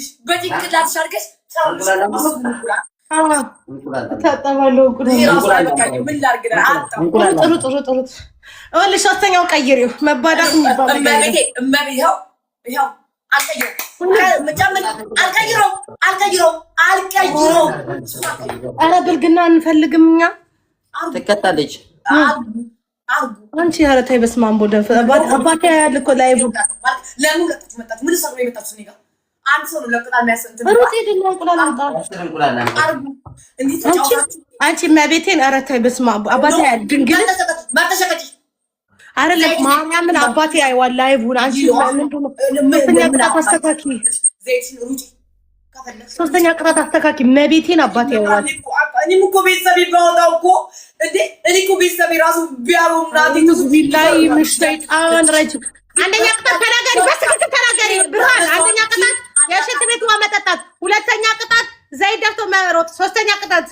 ይኸውልሽ በጭንቅላት ሻርገሽ ታጠባለው ምን ላድርግ ጥሩ እልሽ ሶስተኛው ቀይሪው መባዳት የሚባል ይኸው አልቀይረው ኧረ ብልግና አንፈልግም እኛ ትከታለች አንቺ ኧረ ተይ በስመ አብ ወወልድ አባቴ ያለ እኮ ላይ ለምን ሁለታችሁ መጣችሁ? ምን ሰሩ የመጣችሁ እኔ ጋር አንድ ሰው ነው ለቅጣ የሚያሰንት ሩጥ ሄድና እንቁላል አምጣ አንቺ መቤቴን ኧረ ተይ በስመ አብ አባቴ ያለ ድንግል ማተሸቀጭ አይደለም ማርያምን አባቴ አይዋል ላይቡን አንቺ ምንድነው ቅጣት አስተካኪ ሶስተኛ ቅጣት አስተካኪ መቤቴን አባቴ አይዋል እኔም እኮ ቤተሰብ ይባወጣው እኮ እንዴ እኔ እኮ ቤተሰብ ራሱ ቢያሩም ናቲ ቢላይ ምሽጣን ረጅ አንደኛ ቅጣት ተናገሪ በትክክል ተናገሪ ብርሃን አንደኛ ቅጣት የሽንት ቤት ውሃ መጠጣት ሁለተኛ ቅጣት ዘይት ደፍቶ መሮጥ ሶስተኛ ቅጣት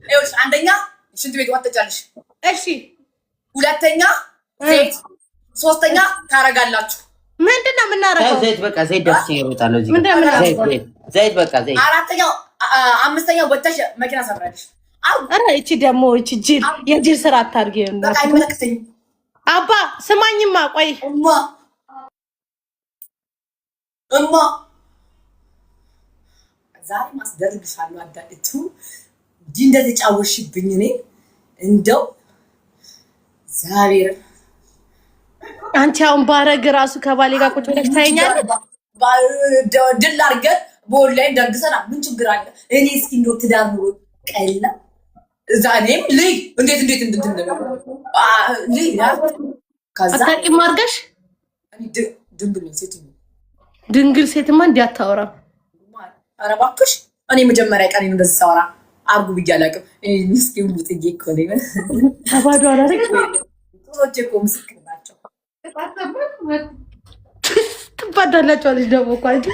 ይኸውልሽ አንደኛ ሽንት ቤት ወጥቻለሽ እሺ ሁለተኛ ዘይት ሶስተኛ ታረጋላችሁ ምንድነው የምናረጋው ዘይት በቃ ዘይት ደፍቼ ይሮጣለሁ እዚህ ዘይት በቃ ዘይት አራተኛው አምስተኛው ወጥተሽ መኪና ሰብራለሽ አረ እቺ ደግሞ እቺ ጅል የጅል ስራ አታርጊ በቃ ይመለከተኝ አባ ስማኝማ ቆይ እማ ዛሬ ማስደርግሻለሁ አዳልቱ እንደዚህ ጫወሽብኝ እኔ እንደው ዛሬ አንቺ አሁን ባረግ ራሱ ከባሌ ጋር ቁጭ ብለሽ ታየኛለሽ ድል አድርገን በኦንላይን ደግሰናል ምን ችግር አለ እኔ እስኪ እንደው ትዳር ኑሮ ቀላ ዛኔም ልይ እንዴት እንድትነው ልይ ከዛ አታውቂም አድርገሽ ድንግል ሴትማ እንዲያታወራ ኧረ እባክሽ እኔ መጀመሪያ ቀን እንደዚህ ሳወራ አርጉ ብዬ አላውቅም እኔ ምስኪን ልጥዬ እኮ ነኝ ተባዶ አላረግ ቶሎቼ እኮ ምስክር ናቸው ትባዳላችሁ አለች ደግሞ እኮ አንቺ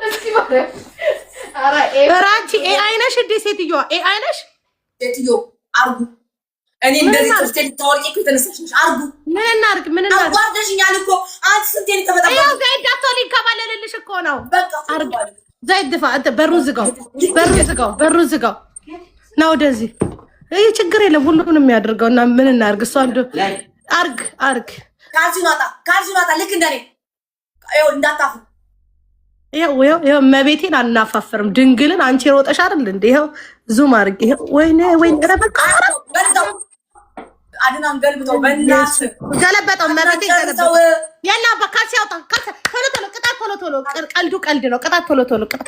እስኪ ማለት ኧረ አንቺ ኤአይ ነሽ እንደ ሴትዮዋ ኤአይ ነሽ ሴትዮ አርጉ እኔ እንደዚህ ጥርቴ ልታወርቂ እኮ የተነሳሽ ነሽ አርጉ ምን እናድርግ አዋርደሽኛል እኮ አንቺ ስንቴ ልተፈጠበ ያው ዘይት ዳቶ ሊንከባለልልሽ እኮ ነው በቃ አርግ ዘይት ድፋ በሩን ዝጋው ና ወደዚህ ይሄ ችግር የለም ሁሉንም የሚያደርገው እና ምን እናድርግ እሷ አንዱ አርግ ካልሲ ማጣ ልክ እንደኔ ይኸው እንዳታፉ ይኸው መቤቴን አናፋፍርም ድንግልን አንቺ ሮጠሽ አይደል እንዴ ይኸው ዙም አድርግ ይኸው ወይኔ ረበቃ አድናን ገልብጠው በእናትሽ ገለበጠው መቤቴ ገለበጠው ያላ በካልሲ ያውጣ ቶሎ ቅጣት ቶሎ ቀልድ ነው ቅጣት ቶሎ ቅጣት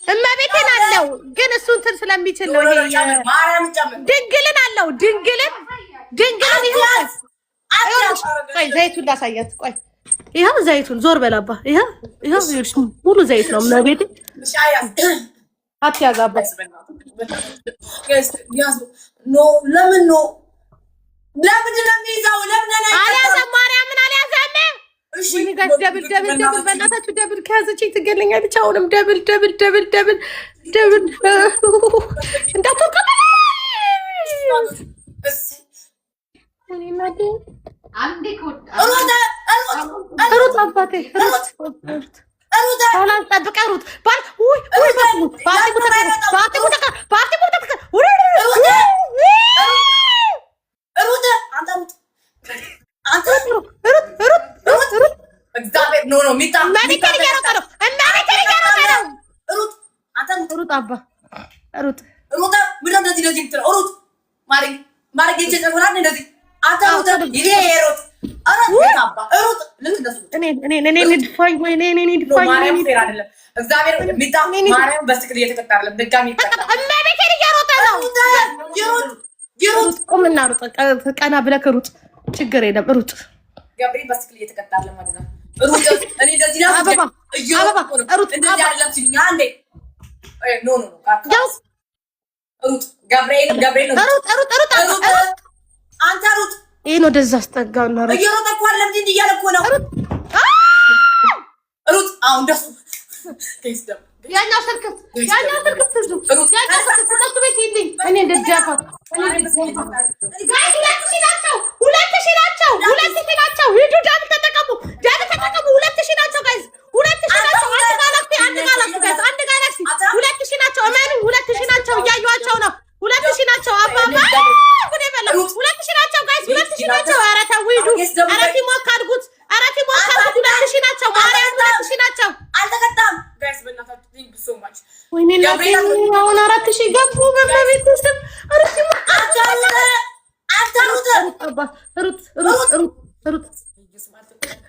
እመቤቴን አለው ግን እሱ እንትን ስለሚችል ነው ይሄ ድንግልን አለው ድንግልን ይሁን ቆይ ዘይቱን ላሳያት ቆይ ይሄው ዘይቱን ዞር በላባ ይሄው ሙሉ ዘይት ነው እመቤቴ አትያዛበት ለምን ለሚይዛው ለምን አልያዘም ማርያምን አልያዘም እሺ ደብል በእናታችሁ ደብል ከያዘችኝ ትገለኛለች አሁንም ደብል እንዳትወርቀ ሩጥ አባቴ ጠብቀ ሩጥ ቀና ብለህ ሩጥ ችግር የለም ሩጥ ገብርኤል በስክል እየተቀጣለ ማለት ነው ሩጥ እኔ እንደዚህ ነው አበባ ሩጥ እንደዚህ አይደለም ሲሉኝ አንዴ ኖ ሩጥ ገብርኤል ሩጥ አንተ ሩጥ ይሄን ወደዛ አስጠጋውና ሩጥ እየሮጠ እኮ አለ እንዴ እያለ እኮ ነው ሩጥ አሁን ደስ ከይስደም ያኛው ስልክ ሩጥ ያኛው ስልክ ቤት ይልኝ እኔ እንደጃፋት ሁለት ሺህ ናቸው ሂዱ። ኧረ ቲሞክ አድርጉት። ኧረ ቲሞክ አድርጉት። 2000 ናቸው። ማርያም 2000 ናቸው። አልተቀጣም ጋይስ በእናታችሁ ቲንክ ሶ ማች ወይኔ አሁን 4000 ገቡ። በቤት ውስጥ ኧረ ቲሞክ ሩት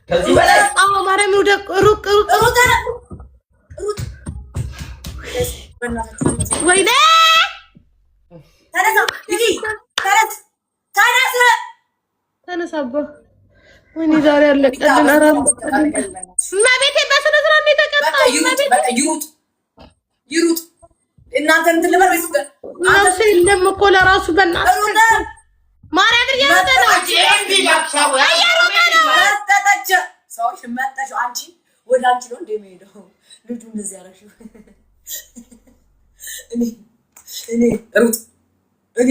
ከዚህ በላይ ማርያም ሩቅ ወይኔ ተነሳባ ወይኔ ዛሬ አለቀልን። ኧረ እመቤቴ በስነ ስርዓት ነው የተቀጣው። ይሩጥ እናንተ እንትን ልበል ወይስ ነፍስ የለም እኮ ለራሱ በእናትህ ማርያም እየሮጠ ነው። ሰዎች መጣሽ አንቺ ወደ አንቺ ነው እንደሚሄደው ልጁ እንደዚህ ያረሽው እኔ ሩጥ እኔ